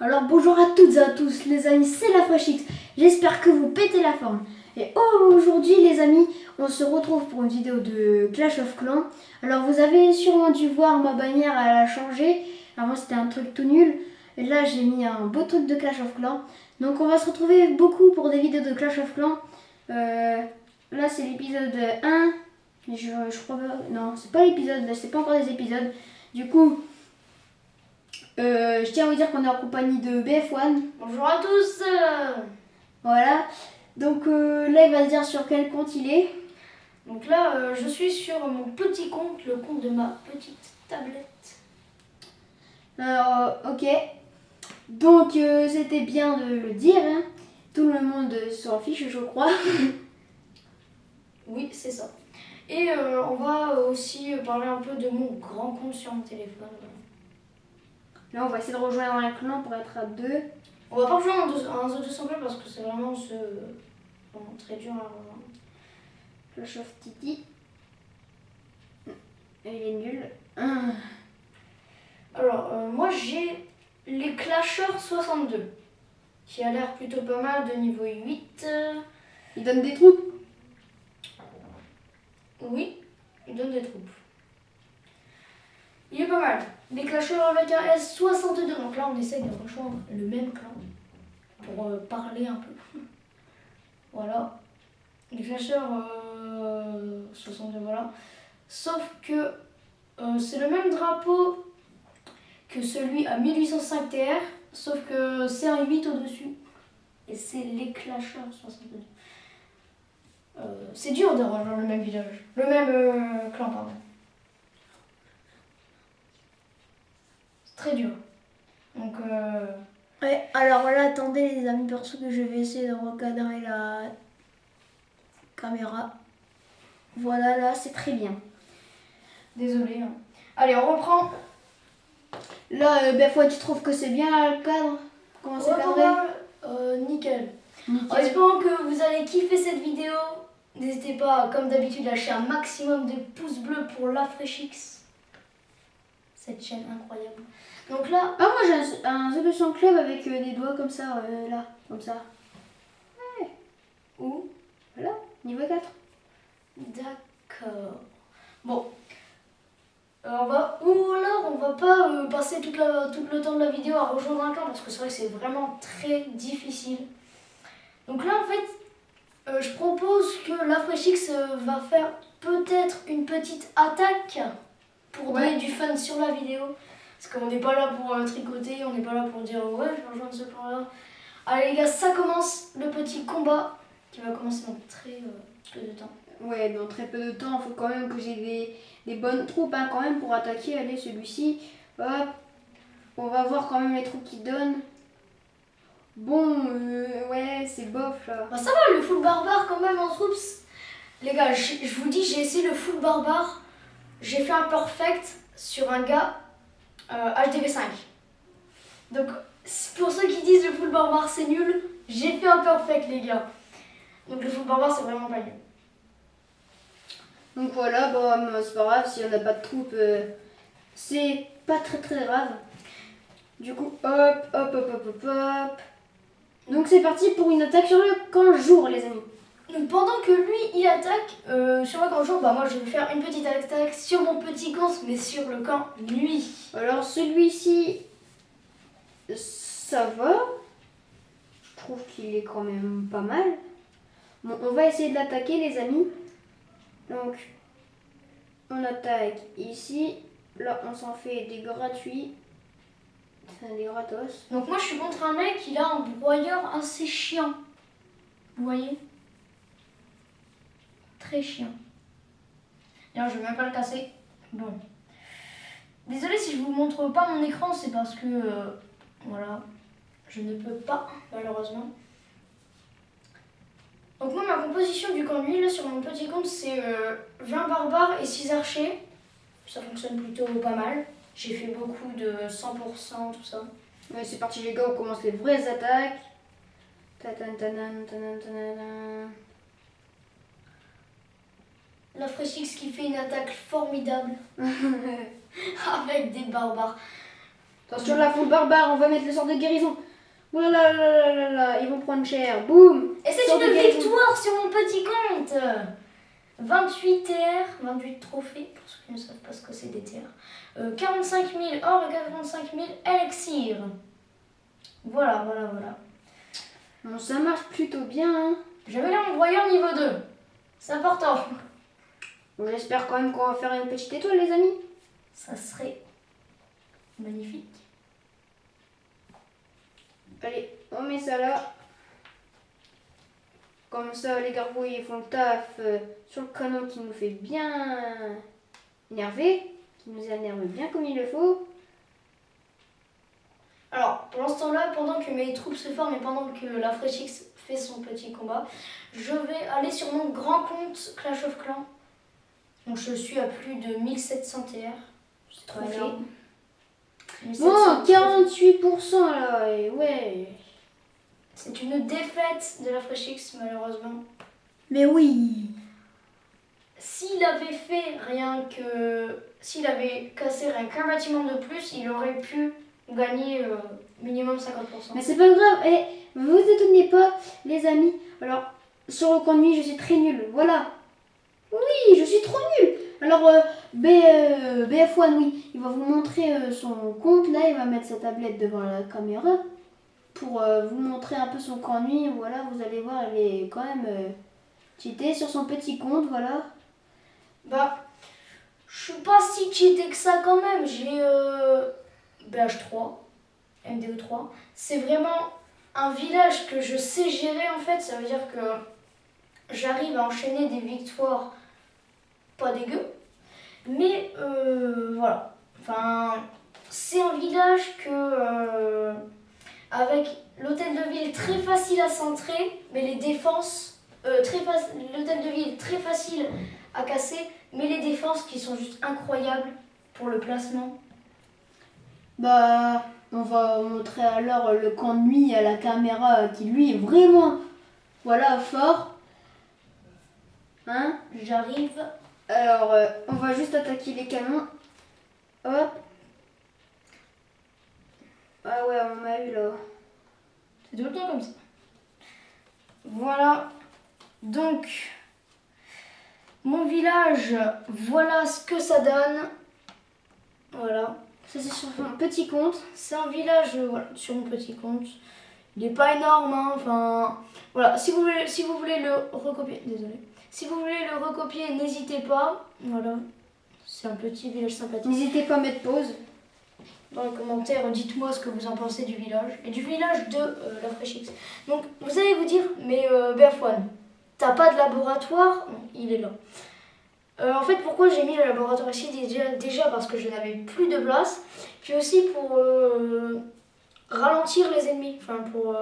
Alors bonjour à toutes et à tous les amis, c'est la FreshX, j'espère que vous pétez la forme. Et aujourd'hui les amis, on se retrouve pour une vidéo de Clash of Clans. Alors vous avez sûrement dû voir ma bannière, elle a changé. Avant c'était un truc tout nul, et là j'ai mis un beau truc de Clash of Clans. Donc on va se retrouver beaucoup pour des vidéos de Clash of Clans. Là c'est l'épisode 1, mais je crois pas, non c'est pas l'épisode, c'est pas encore des épisodes. Du coup... je tiens à vous dire qu'on est en compagnie de BF1. Bonjour à tous. Voilà. Donc là, il va se dire sur quel compte il est. Donc là, je suis sur mon petit compte, le compte de ma petite tablette. Alors, ok. Donc, c'était bien de le dire. Hein. Tout le monde s'en fiche, je crois. Oui, c'est ça. Et on va aussi parler un peu de mon grand compte sur mon téléphone. Là, on va essayer de rejoindre un clan pour être à 2. On va pas rejoindre un The 200 club parce que c'est vraiment très dur à rejoindre. Clash of Titi. Il est nul. Alors, moi j'ai les Clashers 62, qui a l'air plutôt pas mal, de niveau 8. Il donne des troupes. Oui, il donne des troupes. Il est pas mal. Les Clashers avec un S62, donc là on essaye de rejoindre le même clan pour parler un peu. Voilà. Les Clashers 62, voilà. Sauf que c'est le même drapeau que celui à 1805 TR, sauf que c'est un 8 au-dessus. Et c'est les Clashers 62. C'est dur de rejoindre le même village. Le même clan, pardon. C'est très dur. Donc Ouais, alors là, attendez les amis, perso que je vais essayer de recadrer la caméra. Voilà, là, c'est très bien. désolé. Hein. Allez, on reprend. Là, BF1, tu trouves que c'est bien là, le cadre? Comment c'est cadré? Nickel. Nickel. En espérant que vous allez kiffer cette vidéo, n'hésitez pas, comme d'habitude, à lâcher un maximum de pouces bleus pour la FreshX. Cette chaîne incroyable. Donc là, Ah, moi j'ai un The 200 Club avec des doigts comme ça, là, comme ça. Ouais. où? Voilà, niveau 4. D'accord. Bon. Ou alors on va pas passer tout le temps de la vidéo à rejoindre un clan parce que c'est vrai que c'est vraiment très difficile. Donc là en fait, je propose que la FreshX va faire peut-être une petite attaque pour donner du fun sur la vidéo. Parce qu'on n'est pas là pour tricoter, on n'est pas là pour dire ouais je vais rejoindre ce clan là. Allez les gars, ça commence le petit combat qui va commencer dans très peu de temps. Ouais, dans très peu de temps, il faut quand même que j'ai des bonnes troupes hein, quand même pour attaquer. Allez, celui-ci, hop, on va voir quand même les troupes qu'il donne. Bon, ouais, c'est bof là. Bah ça va, le full barbare quand même en troops. Les gars, je vous dis, j'ai essayé le full barbare. J'ai fait un perfect sur un gars HDV5. Donc, pour ceux qui disent le full barbare c'est nul, j'ai fait un perfect les gars. Donc le full barbare c'est vraiment pas nul. Donc voilà, bon, c'est pas grave, si on n'a pas de troupes, c'est pas très grave. Du coup, hop. Donc c'est parti pour une attaque sur le camp jour, les amis. Donc pendant que lui il attaque sur le camp jour, bah moi je vais faire une petite attaque sur mon petit compte, mais sur le camp nuit. Alors celui-ci, ça va. Je trouve qu'il est quand même pas mal. Bon, on va essayer de l'attaquer, les amis. Donc, on attaque ici. Là, on s'en fait des gratuits. Enfin, des gratos. Donc moi je suis contre un mec, il a un broyeur assez chiant. Vous voyez? Très chiant. D'ailleurs je vais même pas le casser. Bon. Désolée si je vous montre pas mon écran, c'est parce que voilà, je ne peux pas malheureusement. Donc moi ma composition du camp nuit là sur mon petit compte c'est 20 barbares et 6 archers. Ça fonctionne plutôt pas mal. J'ai fait beaucoup de 100%, tout ça. Ouais, c'est parti les gars, on commence les vraies attaques. La FreshX qui fait une attaque formidable avec des barbares. Attention la foule barbare, on va mettre le sort de guérison. Ouh là là là là là là, ils vont prendre cher. Boum. Et c'est Sort de une guérison. victoire sur mon petit compte. 28 TR, 28 trophées, pour ceux qui ne savent pas ce que c'est des TR. 45 000 or et 45 000 élixir. Voilà. Bon, ça marche plutôt bien. Hein. J'avais là mon broyeur niveau 2. C'est important. Bon, j'espère quand même qu'on va faire une petite étoile, les amis. Ça serait magnifique. Allez, on met ça là. Comme ça, les gargouilles font le taf sur le canon qui nous fait bien énerver, qui nous énerve bien comme il le faut. Alors, pour l'instant-là, pendant que mes troupes se forment et pendant que la Freshix fait son petit combat, je vais aller sur mon grand compte Clash of Clans. Donc, je suis à plus de 1700 TR. C'est trop énorme. Bon, 48% là, et ouais. C'est une défaite de la Freshix, malheureusement. Mais oui. S'il avait fait rien que... S'il avait cassé rien qu'un bâtiment de plus, il aurait pu gagner minimum 50%. Mais c'est pas grave, et vous étonnez pas, les amis. Alors, sur le conduit, je suis très nulle, voilà. Oui, je suis trop nulle. Alors, BF1, oui, il va vous montrer son compte. Là, il va mettre sa tablette devant la caméra pour vous montrer un peu son conduit. Voilà, vous allez voir, elle est quand même cheatée sur son petit compte, voilà. Bah, je suis pas si cheatée que ça quand même. J'ai BH3, MDE3. C'est vraiment un village que je sais gérer en fait. Ça veut dire que j'arrive à enchaîner des victoires pas dégueu. Mais voilà. Enfin, c'est un village que avec l'hôtel de ville très facile à centrer, mais les défenses l'hôtel de ville très facile à casser, mais les défenses qui sont juste incroyables pour le placement. Bah, on va montrer alors le camp de nuit à la caméra qui lui est vraiment, voilà, fort. Hein? J'arrive. Alors, on va juste attaquer les canons. Hop. Ah ouais, on m'a eu là. C'est tout le temps comme ça. Voilà. Donc, mon village, voilà ce que ça donne. Voilà. Ça, c'est sur mon petit compte. C'est un village, voilà, sur mon petit compte. Il n'est pas énorme, hein. Enfin, voilà. Si vous voulez le recopier, désolé. Si vous voulez le recopier, n'hésitez pas. Voilà. C'est un petit village sympathique. N'hésitez pas à mettre pause. Dans les commentaires, dites-moi ce que vous en pensez du village. Et du village de la Freshix. Donc, vous allez vous dire, mais BF1, t'as pas de laboratoire? Non, il est là. En fait, pourquoi j'ai mis le laboratoire ici? Déjà parce que je n'avais plus de place. Puis aussi pour ralentir les ennemis. Enfin, pour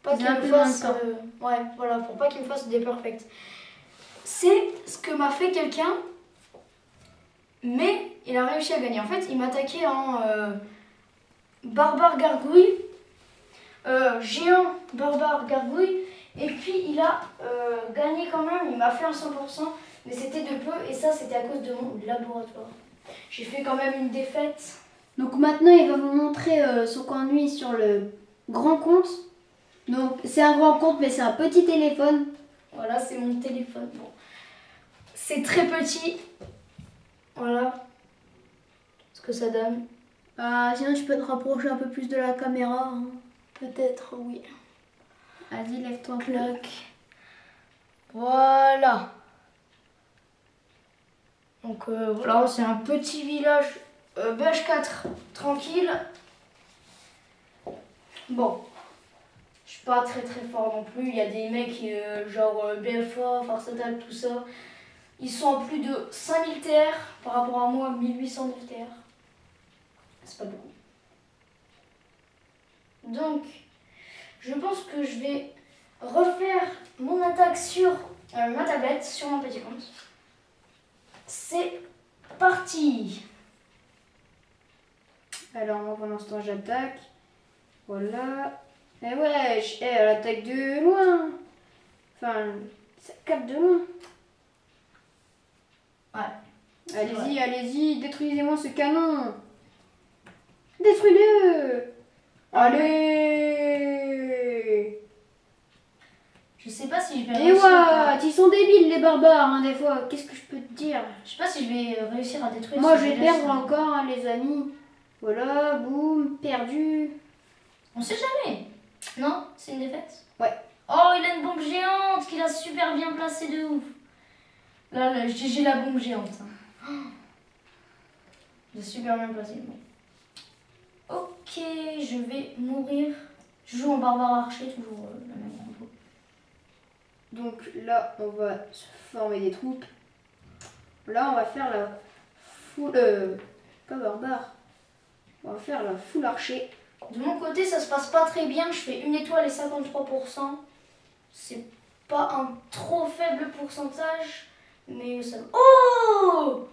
pas qu'ils me fassent... ouais, voilà, pour pas qu'ils me fassent des perfects. C'est ce que m'a fait quelqu'un, mais il a réussi à gagner. En fait, il m'a attaqué en barbare gargouille, géant barbare gargouille, et puis il a gagné quand même, il m'a fait un 100%, mais c'était de peu, et ça c'était à cause de mon laboratoire. J'ai fait quand même une défaite. Donc maintenant, il va vous montrer son conduit sur le grand compte. Donc c'est un grand compte, mais c'est un petit téléphone. Voilà, c'est mon téléphone. Bon. C'est très petit. Voilà ce que ça donne. Sinon, tu peux te rapprocher un peu plus de la caméra. Hein. Peut-être, oui. Vas-y, lève-toi. Clac. Voilà. Donc voilà, c'est un petit village BH4 tranquille. Bon, je suis pas très fort non plus. Il y a des mecs genre BFA, Farsatal, tout ça. Ils sont à plus de 5000 TR par rapport à moi, 1809 TR. C'est pas beaucoup. Donc, je pense que je vais refaire mon attaque sur ma tablette, sur mon petit compte. C'est parti! Alors, moi, pendant ce temps, j'attaque. Voilà. Et ouais, elle attaque de loin. Enfin, ça capte de loin. Ouais. Allez-y, allez-y, détruisez-moi ce canon. Détruis-le. Allez. Je sais pas si je vais Et réussir. what, ils sont débiles les barbares, hein, des fois. Qu'est-ce que je peux te dire? Je sais pas si je vais réussir à détruire. Moi, ce je vais village, perdre ça. encore, hein, les amis. Voilà, boum, perdu. On sait jamais. Non, c'est une défaite. Ouais. Oh, il a une bombe géante qu'il a super bien placée de ouf. Là, j'ai la bombe géante. Hein. Oh. Il a super bien placé. Ok, je vais mourir. Je joue en barbare archer, toujours la même compo. Donc là, on va se former des troupes. Là, on va faire la full... pas barbare. On va faire la full archer. De mon côté, ça se passe pas très bien. Je fais 1 étoile et 53%. C'est pas un trop faible pourcentage. Mais ça... Oh!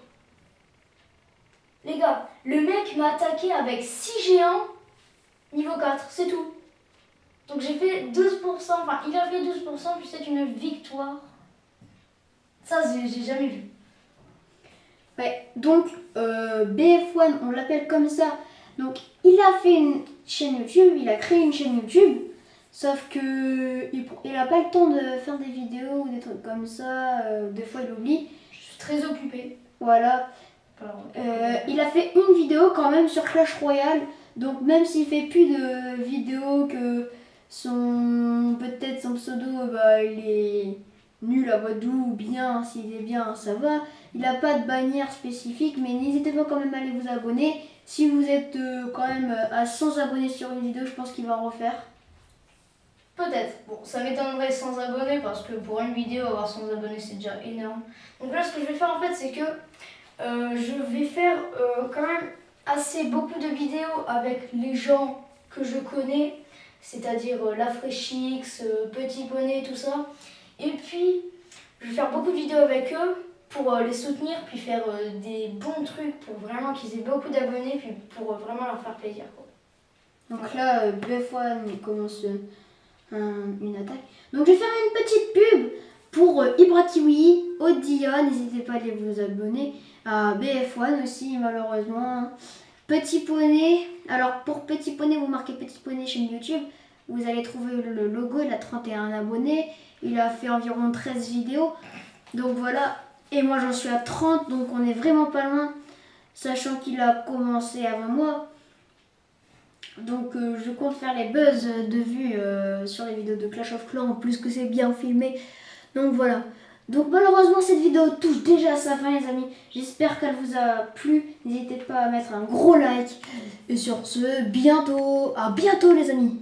Les gars, le mec m'a attaqué avec 6 géants. Niveau 4, c'est tout. Donc j'ai fait 12%. Enfin, il a fait 12%, puis c'est une victoire. Ça, j'ai jamais vu. Ouais, donc BF1, on l'appelle comme ça. Donc il a fait une chaîne YouTube, il a créé une chaîne YouTube. Sauf que il a pas le temps de faire des vidéos ou des trucs comme ça. Des fois, il oublie. Je suis très occupée. Voilà. Il a fait une vidéo quand même sur Clash Royale. Donc même s'il fait plus de vidéos, que peut-être son pseudo il est nul à Wadou ou bien s'il est bien ça va. Il n'a pas de bannière spécifique, mais n'hésitez pas quand même à aller vous abonner. Si vous êtes quand même à 100 abonnés sur une vidéo, je pense qu'il va en refaire. Peut-être. Bon, ça m'étonnerait 100 abonnés parce que pour une vidéo, avoir 100 abonnés, c'est déjà énorme. Donc là, ce que je vais faire en fait, c'est que je vais faire quand même beaucoup de vidéos avec les gens que je connais, c'est-à-dire Lafreshix, Petit Poney, tout ça. Et puis, je vais faire beaucoup de vidéos avec eux pour les soutenir, puis faire des bons trucs pour vraiment qu'ils aient beaucoup d'abonnés, puis pour vraiment leur faire plaisir, quoi. Donc là, BF1 il commence une attaque. Donc je vais faire une petite pub pour Ibratiwi, Odia. N'hésitez pas à aller vous abonner. À BF1 aussi, malheureusement. Petit Poney. Alors pour Petit Poney, vous marquez Petit Poney chaîne YouTube. Vous allez trouver le logo. Il a 31 abonnés. Il a fait environ 13 vidéos. Donc voilà. Et moi j'en suis à 30. Donc on est vraiment pas loin. Sachant qu'il a commencé avant moi. Donc je compte faire les buzz de vues sur les vidéos de Clash of Clans, en plus que c'est bien filmé. Donc voilà. Donc malheureusement cette vidéo touche déjà à sa fin les amis. J'espère qu'elle vous a plu. N'hésitez pas à mettre un gros like. Et sur ce, à bientôt les amis.